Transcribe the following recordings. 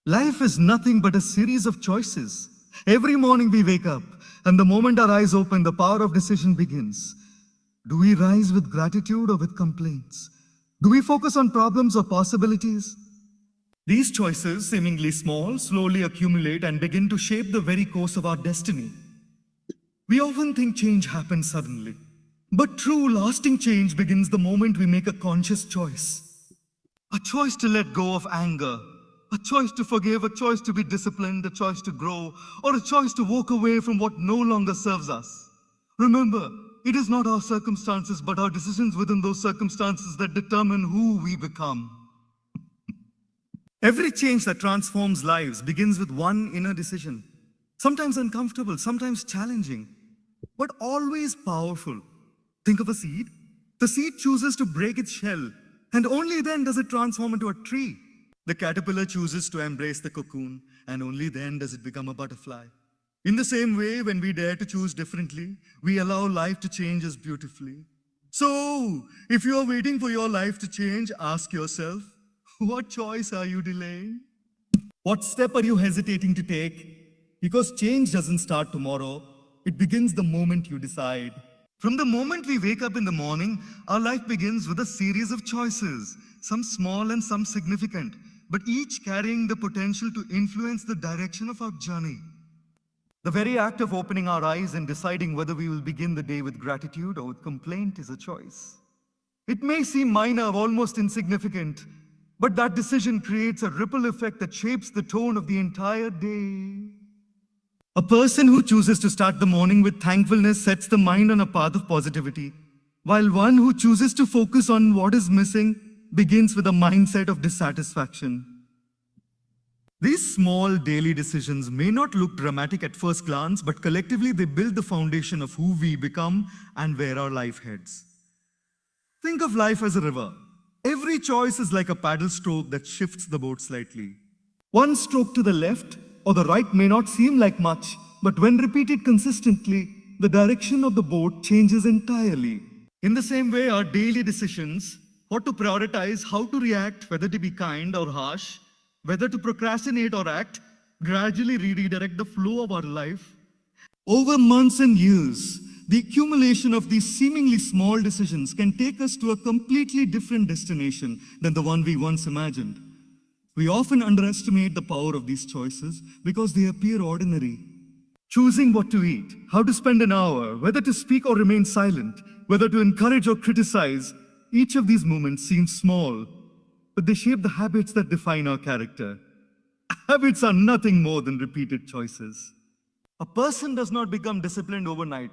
Life is nothing but a series of choices. Every morning we wake up, and the moment our eyes open, the power of decision begins. Do we rise with gratitude or with complaints? Do we focus on problems or possibilities? These choices, seemingly small, slowly accumulate and begin to shape the very course of our destiny. We often think change happens suddenly, but true, lasting change begins the moment we make a conscious choice. A choice to let go of anger, a choice to forgive, a choice to be disciplined, a choice to grow, or a choice to walk away from what no longer serves us. Remember, it is not our circumstances, but our decisions within those circumstances that determine who we become. Every change that transforms lives begins with one inner decision. Sometimes uncomfortable, sometimes challenging, but always powerful. Think of a seed. The seed chooses to break its shell, and only then does it transform into a tree. The caterpillar chooses to embrace the cocoon, and only then does it become a butterfly. In the same way, when we dare to choose differently, we allow life to change us beautifully. So, if you are waiting for your life to change, ask yourself, what choice are you delaying? What step are you hesitating to take? Because change doesn't start tomorrow, it begins the moment you decide. From the moment we wake up in the morning, our life begins with a series of choices, some small and some significant, but each carrying the potential to influence the direction of our journey. The very act of opening our eyes and deciding whether we will begin the day with gratitude or with complaint is a choice. It may seem minor, almost insignificant, but that decision creates a ripple effect that shapes the tone of the entire day. A person who chooses to start the morning with thankfulness sets the mind on a path of positivity, while one who chooses to focus on what is missing begins with a mindset of dissatisfaction. These small daily decisions may not look dramatic at first glance, but collectively they build the foundation of who we become and where our life heads. Think of life as a river. Every choice is like a paddle stroke that shifts the boat slightly. One stroke to the left or the right may not seem like much, but when repeated consistently, the direction of the boat changes entirely. In the same way, our daily decisions, what to prioritize, how to react, whether to be kind or harsh, whether to procrastinate or act, gradually redirect the flow of our life. Over months and years, the accumulation of these seemingly small decisions can take us to a completely different destination than the one we once imagined. We often underestimate the power of these choices because they appear ordinary. Choosing what to eat, how to spend an hour, whether to speak or remain silent, whether to encourage or criticize, each of these moments seems small, but they shape the habits that define our character. Habits are nothing more than repeated choices. A person does not become disciplined overnight.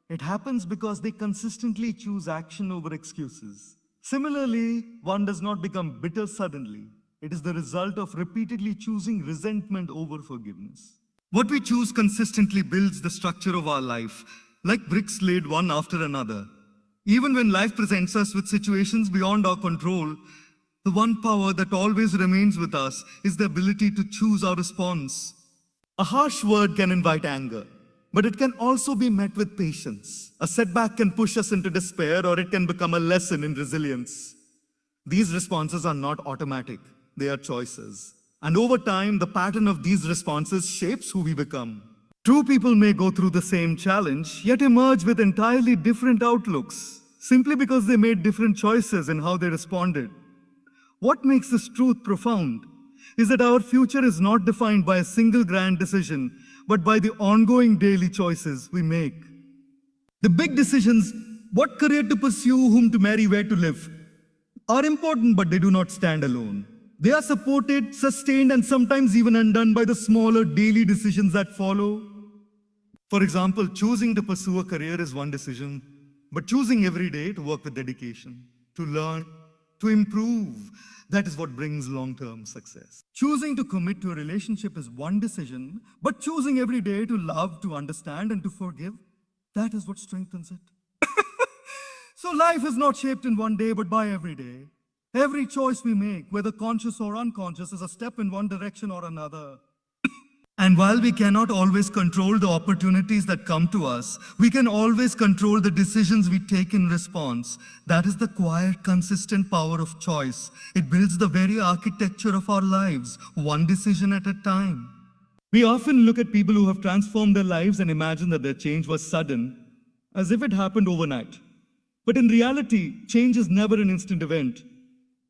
It happens because they consistently choose action over excuses. Similarly, one does not become bitter suddenly. It is the result of repeatedly choosing resentment over forgiveness. What we choose consistently builds the structure of our life, like bricks laid one after another. Even when life presents us with situations beyond our control, the one power that always remains with us is the ability to choose our response. A harsh word can invite anger, but it can also be met with patience. A setback can push us into despair, or it can become a lesson in resilience. These responses are not automatic, they are choices. And over time, the pattern of these responses shapes who we become. Two people may go through the same challenge, yet emerge with entirely different outlooks, simply because they made different choices in how they responded. What makes this truth profound is that our future is not defined by a single grand decision, but by the ongoing daily choices we make. The big decisions, what career to pursue, whom to marry, where to live, are important, but they do not stand alone. They are supported, sustained, and sometimes even undone by the smaller daily decisions that follow. For example, choosing to pursue a career is one decision, but choosing every day to work with dedication, to learn, to improve, that is what brings long-term success. Choosing to commit to a relationship is one decision, but choosing every day to love, to understand, and to forgive, that is what strengthens it. So life is not shaped in one day, but by every day. Every choice we make, whether conscious or unconscious, is a step in one direction or another. And while we cannot always control the opportunities that come to us, we can always control the decisions we take in response. That is the quiet, consistent power of choice. It builds the very architecture of our lives, one decision at a time. We often look at people who have transformed their lives and imagine that their change was sudden, as if it happened overnight. But in reality, change is never an instant event.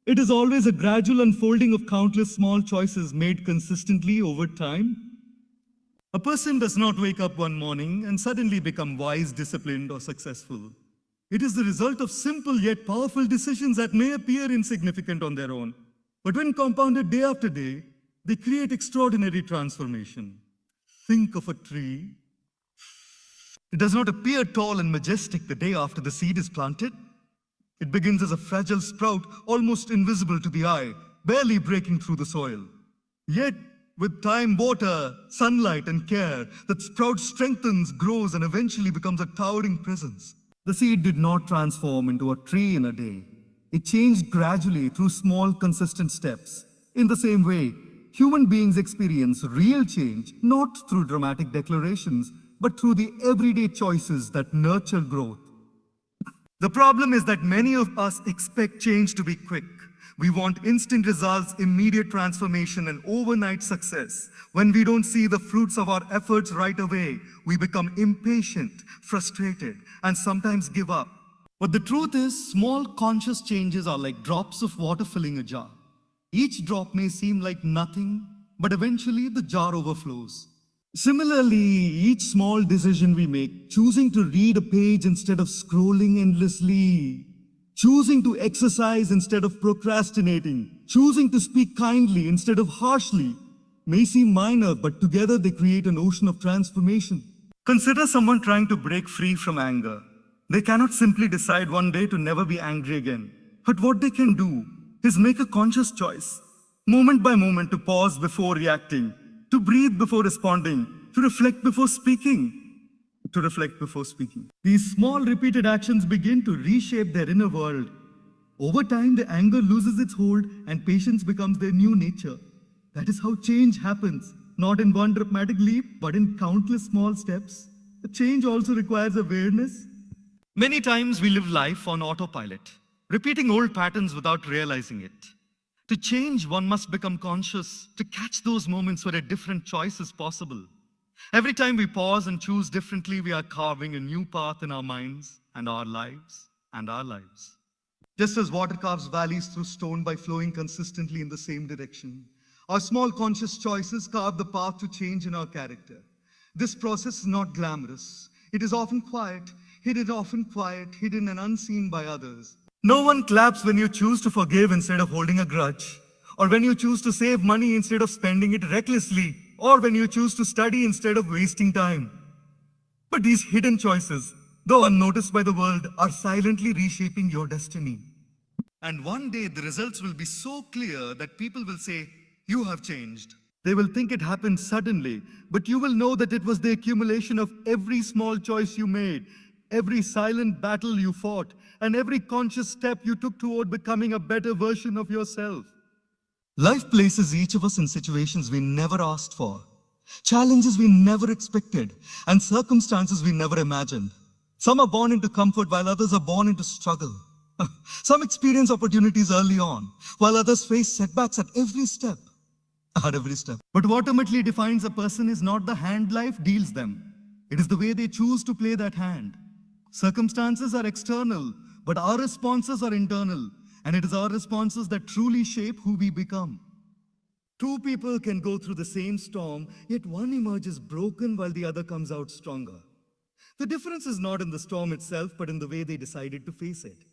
It is always a gradual unfolding of countless small choices made consistently over time. A person does not wake up one morning and suddenly become wise, disciplined, or successful. It is the result of simple yet powerful decisions that may appear insignificant on their own, but when compounded day after day, they create extraordinary transformation. Think of a tree. It does not appear tall and majestic the day after the seed is planted. It begins as a fragile sprout, almost invisible to the eye, barely breaking through the soil. Yet, with time, water, sunlight, and care, that sprout strengthens, grows, and eventually becomes a towering presence. The seed did not transform into a tree in a day. It changed gradually through small, consistent steps. In the same way, human beings experience real change not through dramatic declarations, but through the everyday choices that nurture growth. The problem is that many of us expect change to be quick. We want instant results, immediate transformation, and overnight success. When we don't see the fruits of our efforts right away, we become impatient, frustrated, and sometimes give up. But the truth is, small conscious changes are like drops of water filling a jar. Each drop may seem like nothing, but eventually the jar overflows. Similarly, each small decision we make, choosing to read a page instead of scrolling endlessly, choosing to exercise instead of procrastinating, choosing to speak kindly instead of harshly, may seem minor, but together they create an ocean of transformation. Consider someone trying to break free from anger. They cannot simply decide one day to never be angry again. But what they can do is make a conscious choice, moment by moment, to pause before reacting, to breathe before responding, to reflect before speaking. These small repeated actions begin to reshape their inner world. Over time, the anger loses its hold and patience becomes their new nature. That is how change happens, not in one dramatic leap, but in countless small steps. The change also requires awareness. Many times we live life on autopilot, repeating old patterns without realizing it. To change, one must become conscious, to catch those moments where a different choice is possible. Every time we pause and choose differently, we are carving a new path in our minds and our lives. Just as water carves valleys through stone by flowing consistently in the same direction, our small conscious choices carve the path to change in our character. This process is not glamorous. It is often quiet, hidden and unseen by others. No one claps when you choose to forgive instead of holding a grudge, or when you choose to save money instead of spending it recklessly, or when you choose to study instead of wasting time. But these hidden choices, though unnoticed by the world, are silently reshaping your destiny. And one day the results will be so clear that people will say, "You have changed." They will think it happened suddenly, but you will know that it was the accumulation of every small choice you made, every silent battle you fought, and every conscious step you took toward becoming a better version of yourself. Life places each of us in situations we never asked for, challenges we never expected, and circumstances we never imagined. Some are born into comfort while others are born into struggle. Some experience opportunities early on, while others face setbacks at every step. But what ultimately defines a person is not the hand life deals them. It is the way they choose to play that hand. Circumstances are external, but our responses are internal. And it is our responses that truly shape who we become. Two people can go through the same storm, yet one emerges broken while the other comes out stronger. The difference is not in the storm itself, but in the way they decided to face it.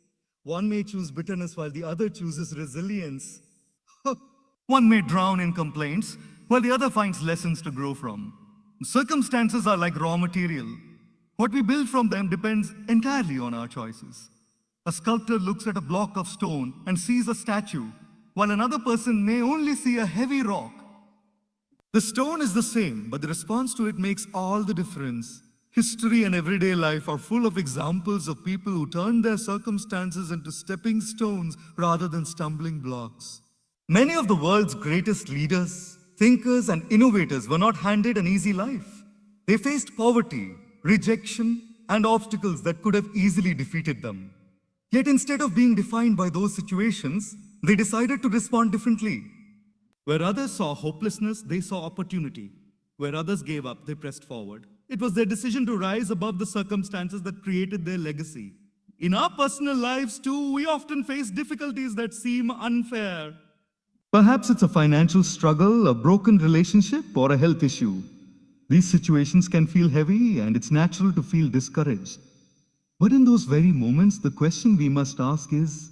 One may choose bitterness while the other chooses resilience. One may drown in complaints, while the other finds lessons to grow from. Circumstances are like raw material. What we build from them depends entirely on our choices. A sculptor looks at a block of stone and sees a statue, while another person may only see a heavy rock. The stone is the same, but the response to it makes all the difference. History and everyday life are full of examples of people who turned their circumstances into stepping stones rather than stumbling blocks. Many of the world's greatest leaders, thinkers, and innovators were not handed an easy life. They faced poverty, rejection, and obstacles that could have easily defeated them. Yet instead of being defined by those situations, they decided to respond differently. Where others saw hopelessness, they saw opportunity. Where others gave up, they pressed forward. It was their decision to rise above the circumstances that created their legacy. In our personal lives too, we often face difficulties that seem unfair. Perhaps it's a financial struggle, a broken relationship, or a health issue. These situations can feel heavy, and it's natural to feel discouraged. But in those very moments, the question we must ask is,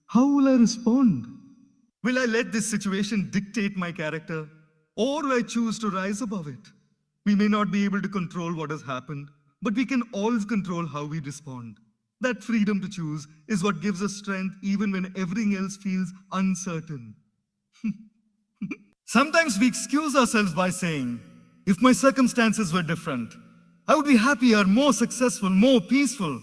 how will I respond? Will I let this situation dictate my character, or will I choose to rise above it? We may not be able to control what has happened, but we can always control how we respond. That freedom to choose is what gives us strength even when everything else feels uncertain. Sometimes we excuse ourselves by saying, if my circumstances were different, I would be happier, more successful, more peaceful.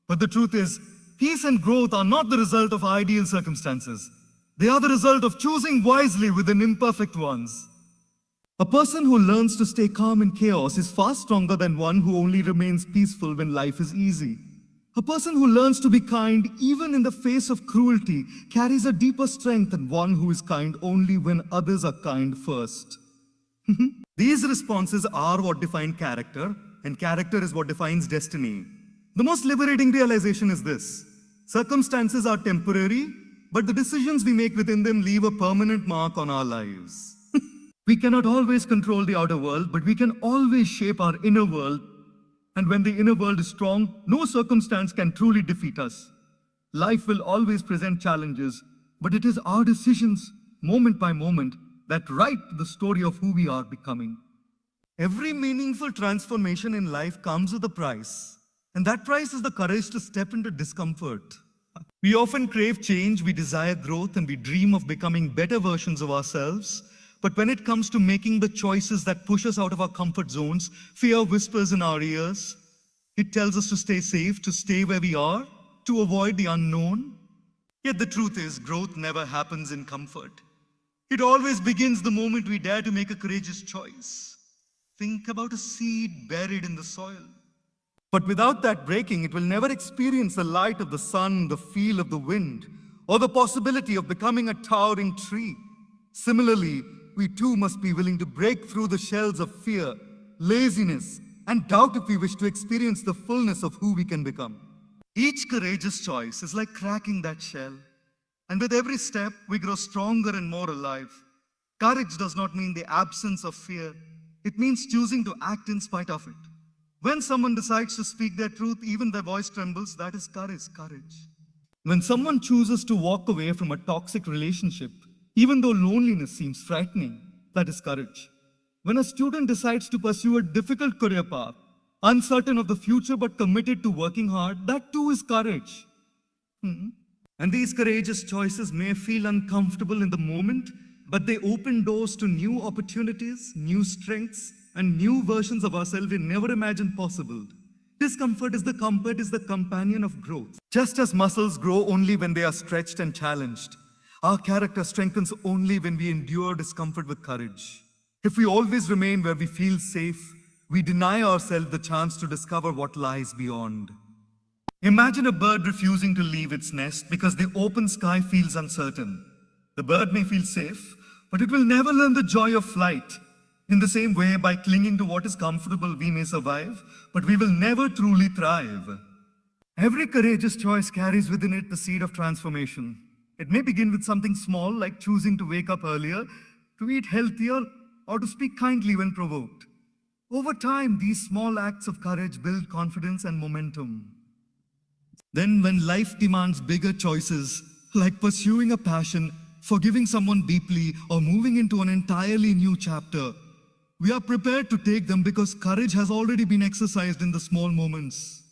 But the truth is, peace and growth are not the result of ideal circumstances. They are the result of choosing wisely within imperfect ones. A person who learns to stay calm in chaos is far stronger than one who only remains peaceful when life is easy. A person who learns to be kind even in the face of cruelty carries a deeper strength than one who is kind only when others are kind first. These responses are what define character, and character is what defines destiny. The most liberating realization is this: circumstances are temporary, but the decisions we make within them leave a permanent mark on our lives. We cannot always control the outer world, but we can always shape our inner world. And when the inner world is strong, no circumstance can truly defeat us. Life will always present challenges, but it is our decisions, moment by moment, that write the story of who we are becoming. Every meaningful transformation in life comes with a price, and that price is the courage to step into discomfort. We often crave change, we desire growth, and we dream of becoming better versions of ourselves. But when it comes to making the choices that push us out of our comfort zones, fear whispers in our ears. It tells us to stay safe, to stay where we are, to avoid the unknown. Yet the truth is, growth never happens in comfort. It always begins the moment we dare to make a courageous choice. Think about a seed buried in the soil. But without that breaking, it will never experience the light of the sun, the feel of the wind, or the possibility of becoming a towering tree. Similarly, we too must be willing to break through the shells of fear, laziness, and doubt if we wish to experience the fullness of who we can become. Each courageous choice is like cracking that shell. And with every step, we grow stronger and more alive. Courage does not mean the absence of fear. It means choosing to act in spite of it. When someone decides to speak their truth, even their voice trembles, that is courage. When someone chooses to walk away from a toxic relationship, even though loneliness seems frightening, that is courage. When a student decides to pursue a difficult career path, uncertain of the future but committed to working hard, that too is courage. And these courageous choices may feel uncomfortable in the moment, but they open doors to new opportunities, new strengths, and new versions of ourselves we never imagined possible. Discomfort is the companion of growth. Just as muscles grow only when they are stretched and challenged, our character strengthens only when we endure discomfort with courage. If we always remain where we feel safe, we deny ourselves the chance to discover what lies beyond. Imagine a bird refusing to leave its nest because the open sky feels uncertain. The bird may feel safe, but it will never learn the joy of flight. In the same way, by clinging to what is comfortable, we may survive, but we will never truly thrive. Every courageous choice carries within it the seed of transformation. It may begin with something small, like choosing to wake up earlier, to eat healthier, or to speak kindly when provoked. Over time, these small acts of courage build confidence and momentum. Then, when life demands bigger choices, like pursuing a passion, forgiving someone deeply, or moving into an entirely new chapter, we are prepared to take them because courage has already been exercised in the small moments.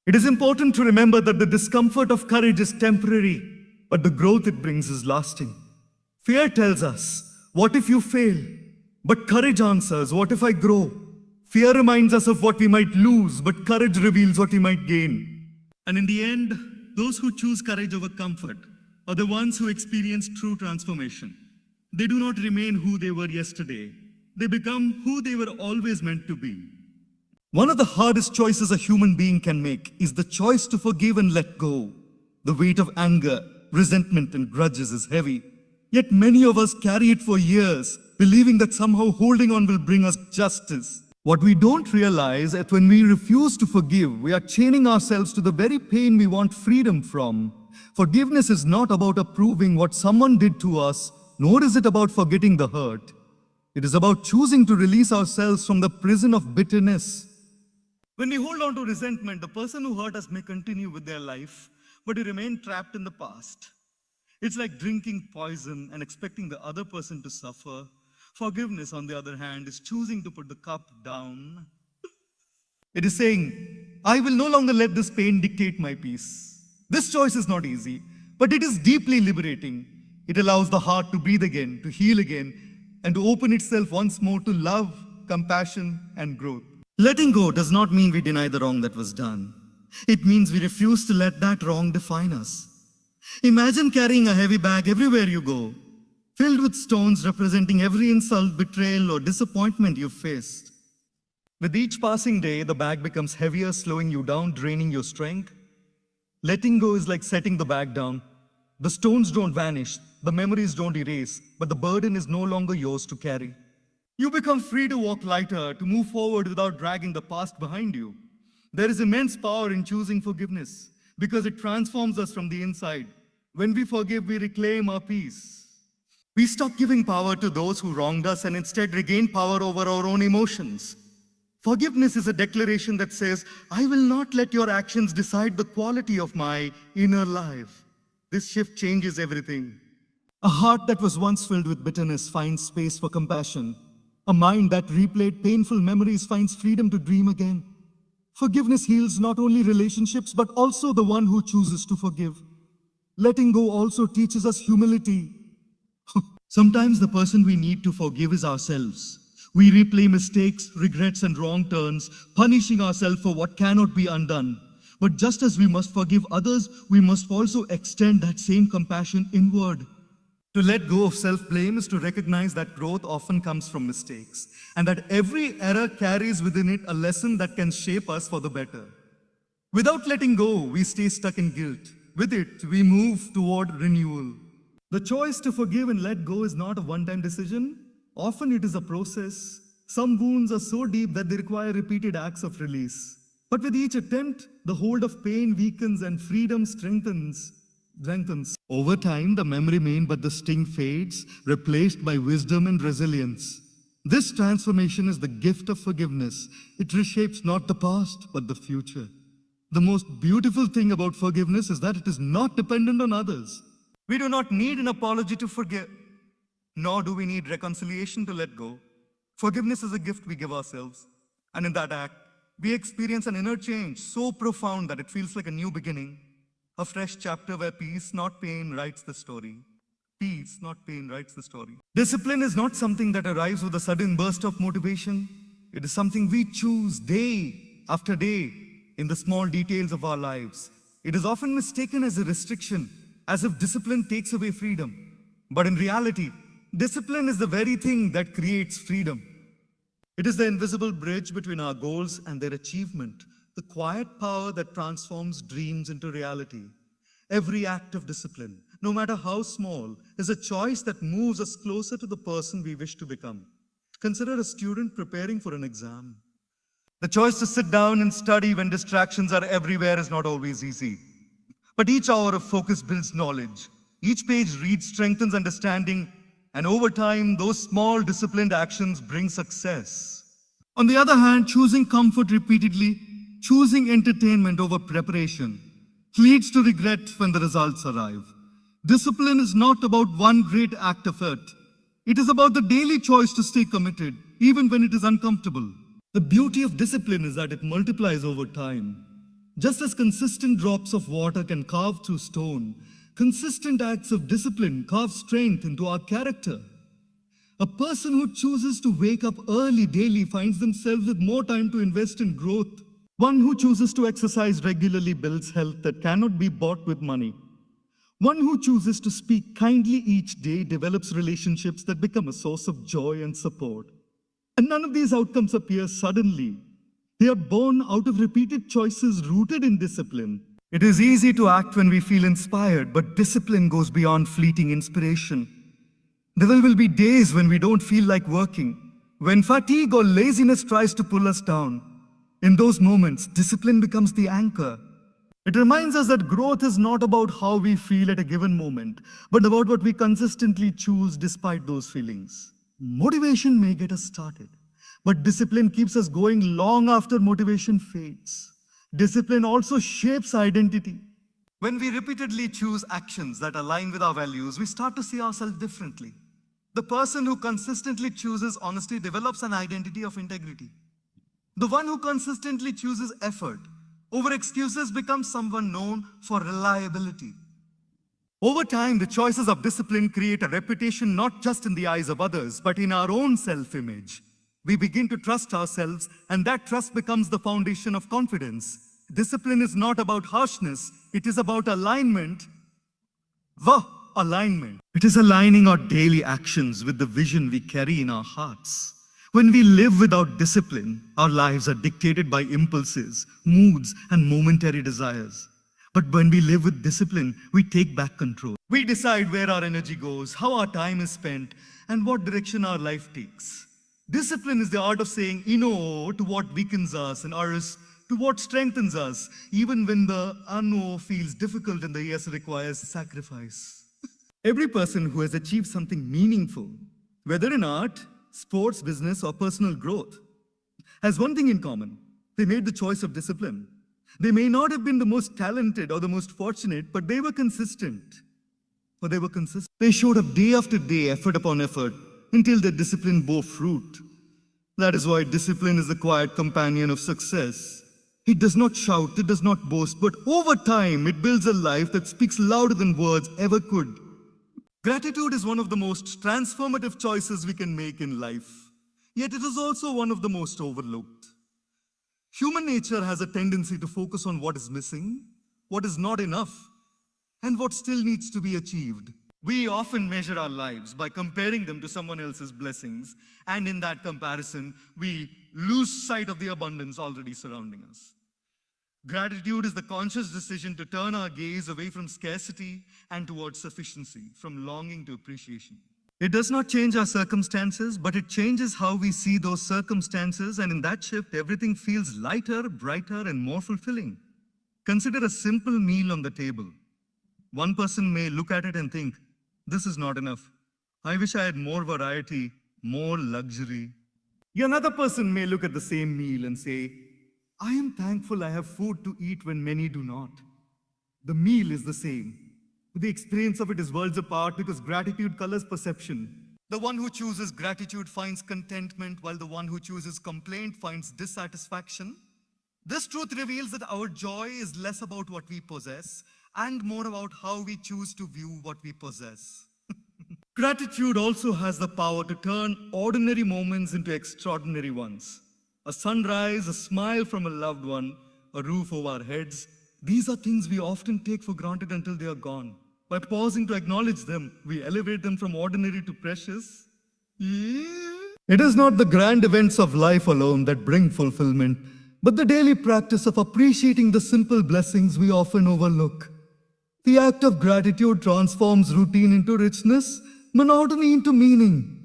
It is important to remember that the discomfort of courage is temporary, but the growth it brings is lasting. Fear tells us, what if you fail? But courage answers, what if I grow? Fear reminds us of what we might lose, but courage reveals what we might gain. And in the end, those who choose courage over comfort are the ones who experience true transformation. They do not remain who they were yesterday. They become who they were always meant to be. One of the hardest choices a human being can make is the choice to forgive and let go. The weight of anger, resentment, and grudges is heavy. Yet many of us carry it for years, believing that somehow holding on will bring us justice. What we don't realize is that when we refuse to forgive, we are chaining ourselves to the very pain we want freedom from. Forgiveness is not about approving what someone did to us, nor is it about forgetting the hurt. It is about choosing to release ourselves from the prison of bitterness. When we hold on to resentment, the person who hurt us may continue with their life, but we remain trapped in the past. It's like drinking poison and expecting the other person to suffer. Forgiveness, on the other hand, is choosing to put the cup down. It is saying, I will no longer let this pain dictate my peace. This choice is not easy, but it is deeply liberating. It allows the heart to breathe again, to heal again, and to open itself once more to love, compassion, and growth. Letting go does not mean we deny the wrong that was done. It means we refuse to let that wrong define us. Imagine carrying a heavy bag everywhere you go, filled with stones representing every insult, betrayal, or disappointment you've faced. With each passing day, the bag becomes heavier, slowing you down, draining your strength. Letting go is like setting the bag down. The stones don't vanish, the memories don't erase, but the burden is no longer yours to carry. You become free to walk lighter, to move forward without dragging the past behind you. There is immense power in choosing forgiveness because it transforms us from the inside. When we forgive, we reclaim our peace. We stop giving power to those who wronged us and instead regain power over our own emotions. Forgiveness is a declaration that says, I will not let your actions decide the quality of my inner life. This shift changes everything. A heart that was once filled with bitterness finds space for compassion. A mind that replayed painful memories finds freedom to dream again. Forgiveness heals not only relationships, but also the one who chooses to forgive. Letting go also teaches us humility. Sometimes the person we need to forgive is ourselves. We replay mistakes, regrets, and wrong turns, punishing ourselves for what cannot be undone. But just as we must forgive others, we must also extend that same compassion inward. To let go of self-blame is to recognize that growth often comes from mistakes, and that every error carries within it a lesson that can shape us for the better. Without letting go, we stay stuck in guilt. With it, we move toward renewal. The choice to forgive and let go is not a one-time decision. Often it is a process. Some wounds are so deep that they require repeated acts of release. But with each attempt, the hold of pain weakens and freedom strengthens. Over time, the memory remains, but the sting fades, replaced by wisdom and resilience. This transformation is the gift of forgiveness. It reshapes not the past, but the future. The most beautiful thing about forgiveness is that it is not dependent on others. We do not need an apology to forgive, nor do we need reconciliation to let go. Forgiveness is a gift we give ourselves, and in that act, we experience an inner change so profound that it feels like a new beginning. A fresh chapter where peace, not pain, writes the story. Peace, not pain, writes the story. Discipline is not something that arrives with a sudden burst of motivation. It is something we choose day after day in the small details of our lives. It is often mistaken as a restriction, as if discipline takes away freedom. But in reality, discipline is the very thing that creates freedom. It is the invisible bridge between our goals and their achievement. The quiet power that transforms dreams into reality. Every act of discipline, no matter how small, is a choice that moves us closer to the person we wish to become. Consider a student preparing for an exam. The choice to sit down and study when distractions are everywhere is not always easy. But each hour of focus builds knowledge. Each page reads strengthens understanding, and over time, those small disciplined actions bring success. On the other hand, choosing comfort repeatedly, choosing entertainment over preparation leads to regret when the results arrive. Discipline is not about one great act of effort. It is about the daily choice to stay committed, even when it is uncomfortable. The beauty of discipline is that it multiplies over time. Just as consistent drops of water can carve through stone, consistent acts of discipline carve strength into our character. A person who chooses to wake up early daily finds themselves with more time to invest in growth. One who chooses to exercise regularly builds health that cannot be bought with money. One who chooses to speak kindly each day develops relationships that become a source of joy and support. And none of these outcomes appear suddenly. They are born out of repeated choices rooted in discipline. It is easy to act when we feel inspired, but discipline goes beyond fleeting inspiration. There will be days when we don't feel like working, when fatigue or laziness tries to pull us down. In those moments, discipline becomes the anchor. It reminds us that growth is not about how we feel at a given moment, but about what we consistently choose despite those feelings. Motivation may get us started, but discipline keeps us going long after motivation fades. Discipline also shapes identity. When we repeatedly choose actions that align with our values, we start to see ourselves differently. The person who consistently chooses honesty develops an identity of integrity. The one who consistently chooses effort over excuses becomes someone known for reliability. Over time, the choices of discipline create a reputation not just in the eyes of others, but in our own self-image. We begin to trust ourselves, and that trust becomes the foundation of confidence. Discipline is not about harshness, it is about alignment. Alignment. It is aligning our daily actions with the vision we carry in our hearts. When we live without discipline, our lives are dictated by impulses, moods, and momentary desires. But when we live with discipline, we take back control. We decide where our energy goes, how our time is spent, and what direction our life takes. Discipline is the art of saying no to what weakens us and ours to what strengthens us, even when the no feels difficult and the yes requires sacrifice. Every person who has achieved something meaningful, whether in art, sports, business, or personal growth, has one thing in common. They made the choice of discipline. They may not have been the most talented or the most fortunate, but they were consistent. They showed up day after day, effort upon effort, until their discipline bore fruit. That is why discipline is the quiet companion of success. It does not shout, it does not boast, but over time, it builds a life that speaks louder than words ever could. Gratitude is one of the most transformative choices we can make in life, yet it is also one of the most overlooked. Human nature has a tendency to focus on what is missing, what is not enough, and what still needs to be achieved. We often measure our lives by comparing them to someone else's blessings, and in that comparison, we lose sight of the abundance already surrounding us. Gratitude is the conscious decision to turn our gaze away from scarcity and towards sufficiency, from longing to appreciation. It does not change our circumstances, but it changes how we see those circumstances, and in that shift, everything feels lighter, brighter, and more fulfilling. Consider a simple meal on the table. One person may look at it and think, this is not enough. I wish I had more variety, more luxury. Another person may look at the same meal and say, I am thankful I have food to eat when many do not. The meal is the same. The experience of it is worlds apart because gratitude colors perception. The one who chooses gratitude finds contentment, while the one who chooses complaint finds dissatisfaction. This truth reveals that our joy is less about what we possess and more about how we choose to view what we possess. Gratitude also has the power to turn ordinary moments into extraordinary ones. A sunrise, a smile from a loved one, a roof over our heads. These are things we often take for granted until they are gone. By pausing to acknowledge them, we elevate them from ordinary to precious. It is not the grand events of life alone that bring fulfillment, but the daily practice of appreciating the simple blessings we often overlook. The act of gratitude transforms routine into richness, monotony into meaning.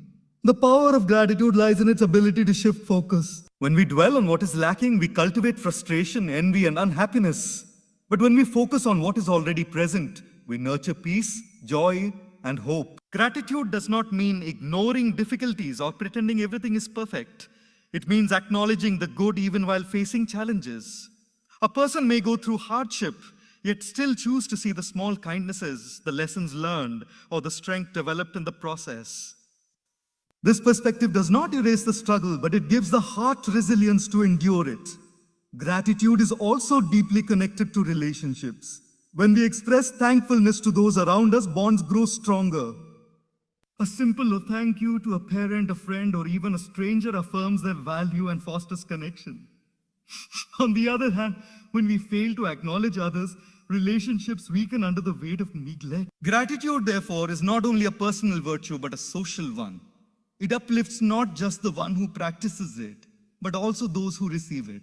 The power of gratitude lies in its ability to shift focus. When we dwell on what is lacking, we cultivate frustration, envy, and unhappiness. But when we focus on what is already present, we nurture peace, joy, and hope. Gratitude does not mean ignoring difficulties or pretending everything is perfect. It means acknowledging the good even while facing challenges. A person may go through hardship, yet still choose to see the small kindnesses, the lessons learned, or the strength developed in the process. This perspective does not erase the struggle, but it gives the heart resilience to endure it. Gratitude is also deeply connected to relationships. When we express thankfulness to those around us, bonds grow stronger. A simple thank you to a parent, a friend, or even a stranger affirms their value and fosters connection. On the other hand, when we fail to acknowledge others, relationships weaken under the weight of neglect. Gratitude, therefore, is not only a personal virtue but a social one. It uplifts not just the one who practices it, but also those who receive it.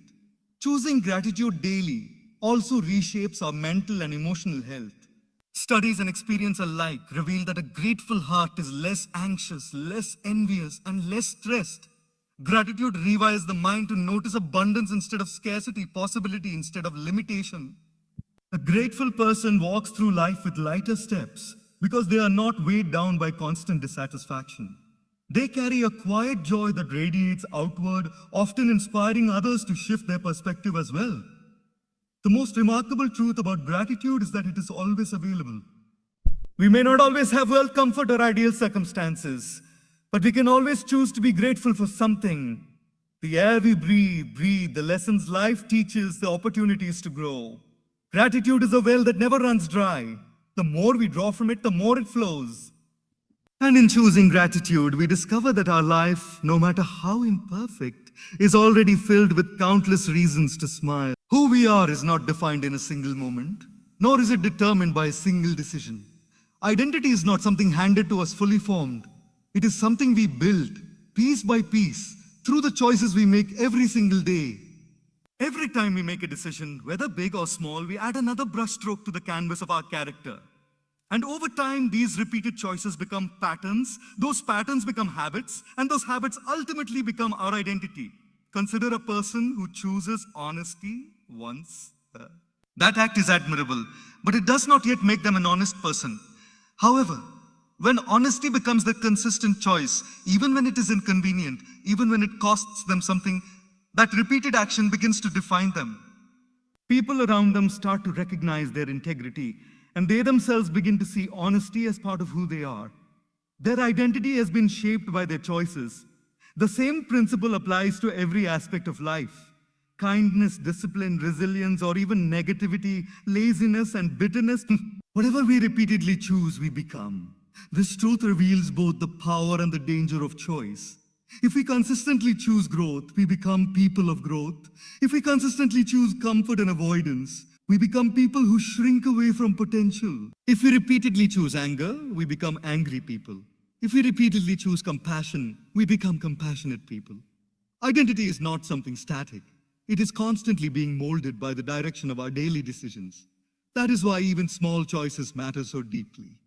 Choosing gratitude daily also reshapes our mental and emotional health. Studies and experience alike reveal that a grateful heart is less anxious, less envious, and less stressed. Gratitude rewires the mind to notice abundance instead of scarcity, possibility instead of limitation. A grateful person walks through life with lighter steps because they are not weighed down by constant dissatisfaction. They carry a quiet joy that radiates outward, often inspiring others to shift their perspective as well. The most remarkable truth about gratitude is that it is always available. We may not always have wealth, comfort, or ideal circumstances, but we can always choose to be grateful for something. The air we breathe, the lessons life teaches, the opportunities to grow. Gratitude is a well that never runs dry. The more we draw from it, the more it flows. And in choosing gratitude, we discover that our life, no matter how imperfect, is already filled with countless reasons to smile. Who we are is not defined in a single moment, nor is it determined by a single decision. Identity is not something handed to us fully formed. It is something we build, piece by piece, through the choices we make every single day. Every time we make a decision, whether big or small, we add another brushstroke to the canvas of our character. And over time, these repeated choices become patterns, those patterns become habits, and those habits ultimately become our identity. Consider a person who chooses honesty once. That act is admirable, but it does not yet make them an honest person. However, when honesty becomes the consistent choice, even when it is inconvenient, even when it costs them something, that repeated action begins to define them. People around them start to recognize their integrity, and they themselves begin to see honesty as part of who they are. Their identity has been shaped by their choices. The same principle applies to every aspect of life. Kindness, discipline, resilience, or even negativity, laziness, and bitterness. Whatever we repeatedly choose, we become. This truth reveals both the power and the danger of choice. If we consistently choose growth, we become people of growth. If we consistently choose comfort and avoidance, we become people who shrink away from potential. If we repeatedly choose anger, we become angry people. If we repeatedly choose compassion, we become compassionate people. Identity is not something static. It is constantly being molded by the direction of our daily decisions. That is why even small choices matter so deeply.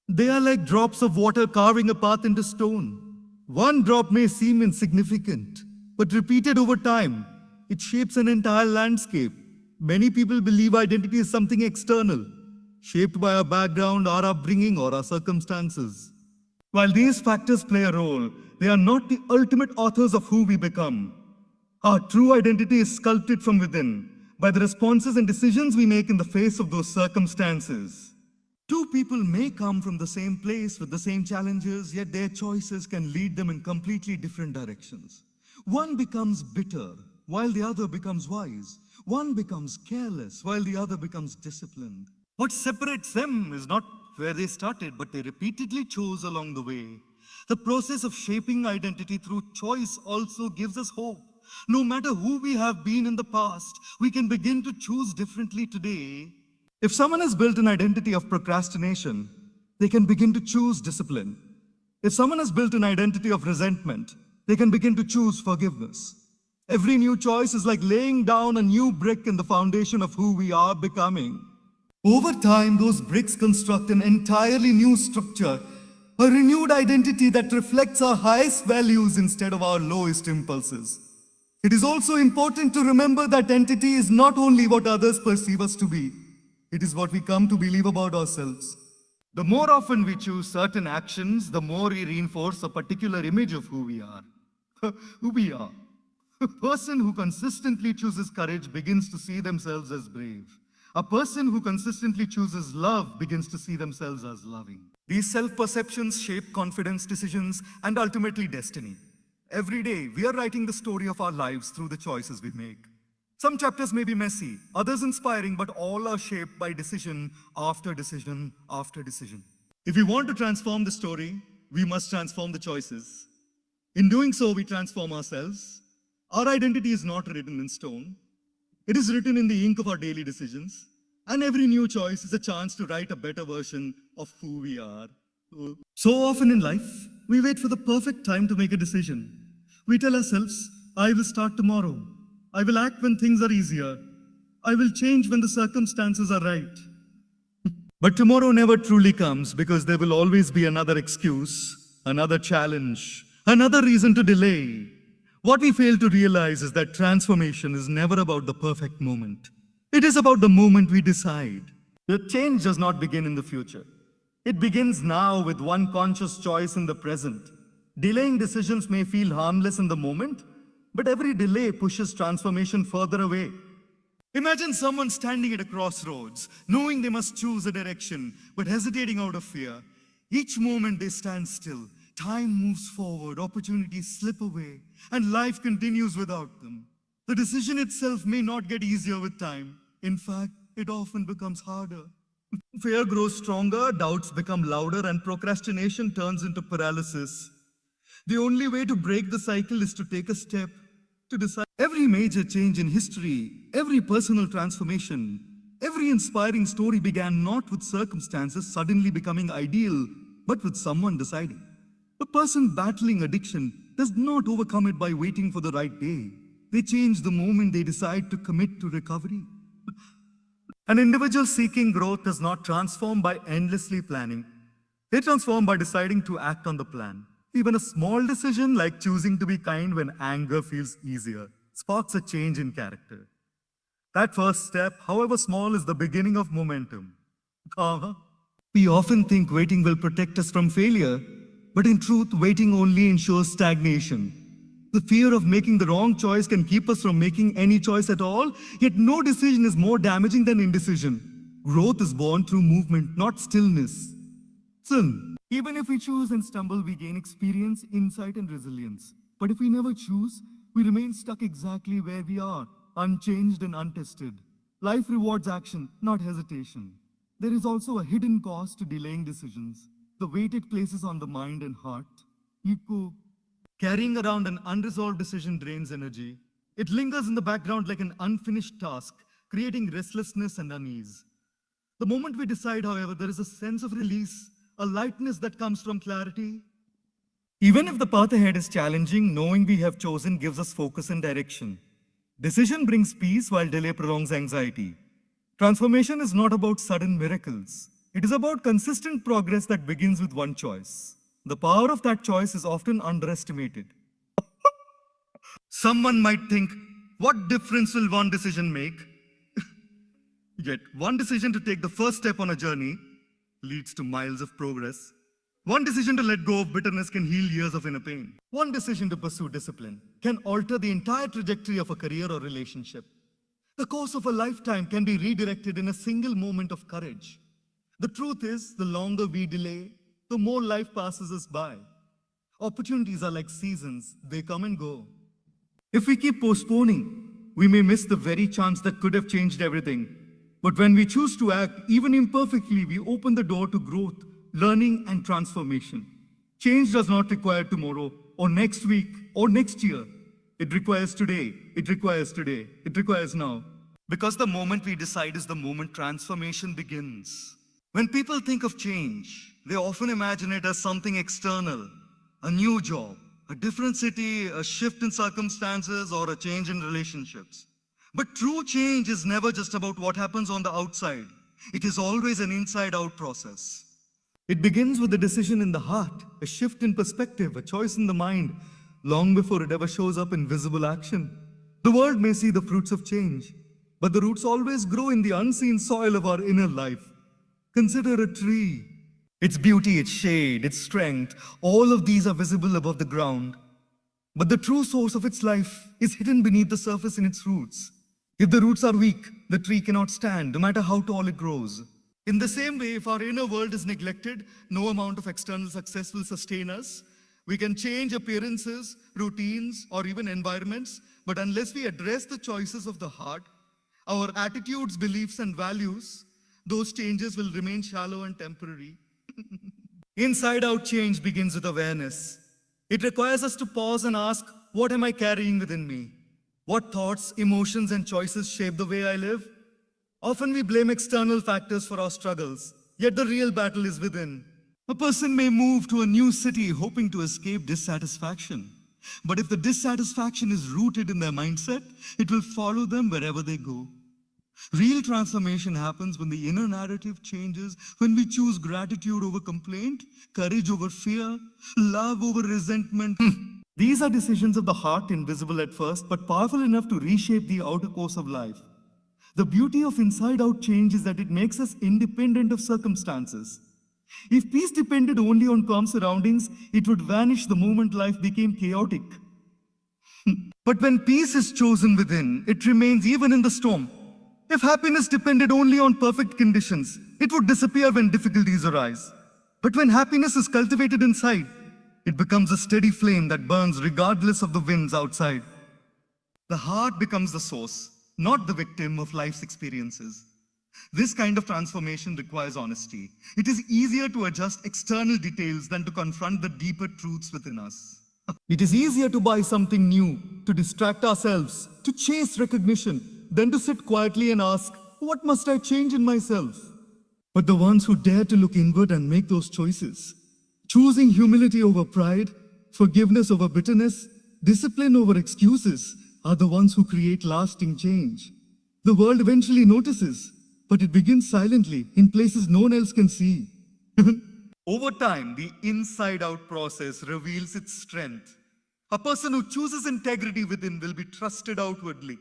They are like drops of water carving a path into stone. One drop may seem insignificant, but repeated over time, it shapes an entire landscape. Many people believe identity is something external, shaped by our background, our upbringing, or our circumstances. While these factors play a role, they are not the ultimate authors of who we become. Our true identity is sculpted from within by the responses and decisions we make in the face of those circumstances. Two people may come from the same place with the same challenges, yet their choices can lead them in completely different directions. One becomes bitter, while the other becomes wise. One becomes careless, while the other becomes disciplined. What separates them is not where they started, but they repeatedly chose along the way. The process of shaping identity through choice also gives us hope. No matter who we have been in the past, we can begin to choose differently today. If someone has built an identity of procrastination, they can begin to choose discipline. If someone has built an identity of resentment, they can begin to choose forgiveness. Every new choice is like laying down a new brick in the foundation of who we are becoming. Over time, those bricks construct an entirely new structure, a renewed identity that reflects our highest values instead of our lowest impulses. It is also important to remember that identity is not only what others perceive us to be, it is what we come to believe about ourselves. The more often we choose certain actions, the more we reinforce a particular image of who we are. Who we are. A person who consistently chooses courage begins to see themselves as brave. A person who consistently chooses love begins to see themselves as loving. These self-perceptions shape confidence, decisions, and ultimately destiny. Every day, we are writing the story of our lives through the choices we make. Some chapters may be messy, others inspiring, but all are shaped by decision after decision after decision. If we want to transform the story, we must transform the choices. In doing so, we transform ourselves. Our identity is not written in stone. It is written in the ink of our daily decisions. And every new choice is a chance to write a better version of who we are. So often in life, we wait for the perfect time to make a decision. We tell ourselves, I will start tomorrow. I will act when things are easier. I will change when the circumstances are right. But tomorrow never truly comes because there will always be another excuse, another challenge, another reason to delay. What we fail to realize is that transformation is never about the perfect moment. It is about the moment we decide. The change does not begin in the future. It begins now with one conscious choice in the present. Delaying decisions may feel harmless in the moment, but every delay pushes transformation further away. Imagine someone standing at a crossroads, knowing they must choose a direction, but hesitating out of fear. Each moment they stand still. Time moves forward, opportunities slip away, and life continues without them. The decision itself may not get easier with time. In fact, it often becomes harder. Fear grows stronger, doubts become louder, and procrastination turns into paralysis. The only way to break the cycle is to take a step, to decide. Every major change in history, every personal transformation, every inspiring story began not with circumstances suddenly becoming ideal, but with someone deciding. A person battling addiction does not overcome it by waiting for the right day. They change the moment they decide to commit to recovery. An individual seeking growth does not transform by endlessly planning. They transform by deciding to act on the plan. Even a small decision like choosing to be kind when anger feels easier sparks a change in character. That first step, however small, is the beginning of momentum. We often think waiting will protect us from failure, but in truth, waiting only ensures stagnation. The fear of making the wrong choice can keep us from making any choice at all, yet no decision is more damaging than indecision. Growth is born through movement, not stillness. Still, even if we choose and stumble, we gain experience, insight, and resilience. But if we never choose, we remain stuck exactly where we are, unchanged and untested. Life rewards action, not hesitation. There is also a hidden cost to delaying decisions. The weight it places on the mind and heart. Ego. Carrying around an unresolved decision drains energy. It lingers in the background like an unfinished task, creating restlessness and unease. The moment we decide, however, there is a sense of release, a lightness that comes from clarity. Even if the path ahead is challenging, knowing we have chosen gives us focus and direction. Decision brings peace while delay prolongs anxiety. Transformation is not about sudden miracles. It is about consistent progress that begins with one choice. The power of that choice is often underestimated. Someone might think, what difference will one decision make? Yet, one decision to take the first step on a journey leads to miles of progress. One decision to let go of bitterness can heal years of inner pain. One decision to pursue discipline can alter the entire trajectory of a career or relationship. The course of a lifetime can be redirected in a single moment of courage. The truth is, the longer we delay, the more life passes us by. Opportunities are like seasons, they come and go. If we keep postponing, we may miss the very chance that could have changed everything. But when we choose to act, even imperfectly, we open the door to growth, learning, and transformation. Change does not require tomorrow, or next week, or next year. It requires today, it requires today, it requires now. Because the moment we decide is the moment transformation begins. When people think of change, they often imagine it as something external, a new job, a different city, a shift in circumstances, or a change in relationships. But true change is never just about what happens on the outside. It is always an inside-out process. It begins with a decision in the heart, a shift in perspective, a choice in the mind, long before it ever shows up in visible action. The world may see the fruits of change, but the roots always grow in the unseen soil of our inner life. Consider a tree. Its beauty, its shade, its strength, all of these are visible above the ground. But the true source of its life is hidden beneath the surface in its roots. If the roots are weak, the tree cannot stand, no matter how tall it grows. In the same way, if our inner world is neglected, no amount of external success will sustain us. We can change appearances, routines, or even environments, but unless we address the choices of the heart, our attitudes, beliefs, and values, those changes will remain shallow and temporary. Inside-out change begins with awareness. It requires us to pause and ask, what am I carrying within me? What thoughts, emotions, and choices shape the way I live? Often we blame external factors for our struggles, yet the real battle is within. A person may move to a new city hoping to escape dissatisfaction. But if the dissatisfaction is rooted in their mindset, it will follow them wherever they go. Real transformation happens when the inner narrative changes, when we choose gratitude over complaint, courage over fear, love over resentment. These are decisions of the heart, invisible at first, but powerful enough to reshape the outer course of life. The beauty of inside-out change is that it makes us independent of circumstances. If peace depended only on calm surroundings, it would vanish the moment life became chaotic. But when peace is chosen within, it remains even in the storm. If happiness depended only on perfect conditions, it would disappear when difficulties arise. But when happiness is cultivated inside, it becomes a steady flame that burns regardless of the winds outside. The heart becomes the source, not the victim of life's experiences. This kind of transformation requires honesty. It is easier to adjust external details than to confront the deeper truths within us. It is easier to buy something new, to distract ourselves, to chase recognition, than to sit quietly and ask, what must I change in myself? But the ones who dare to look inward and make those choices, choosing humility over pride, forgiveness over bitterness, discipline over excuses, are the ones who create lasting change. The world eventually notices, but it begins silently in places no one else can see. Over time, the inside-out process reveals its strength. A person who chooses integrity within will be trusted outwardly.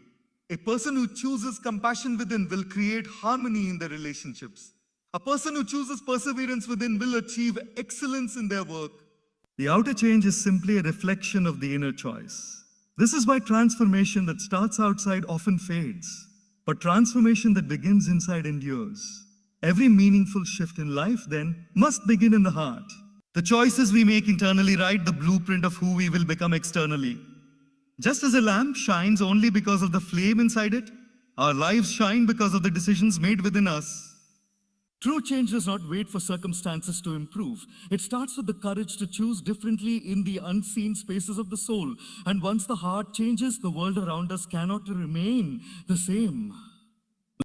A person who chooses compassion within will create harmony in their relationships. A person who chooses perseverance within will achieve excellence in their work. The outer change is simply a reflection of the inner choice. This is why transformation that starts outside often fades, but transformation that begins inside endures. Every meaningful shift in life, then, must begin in the heart. The choices we make internally write the blueprint of who we will become externally. Just as a lamp shines only because of the flame inside it, our lives shine because of the decisions made within us. True change does not wait for circumstances to improve. It starts with the courage to choose differently in the unseen spaces of the soul. And once the heart changes, the world around us cannot remain the same.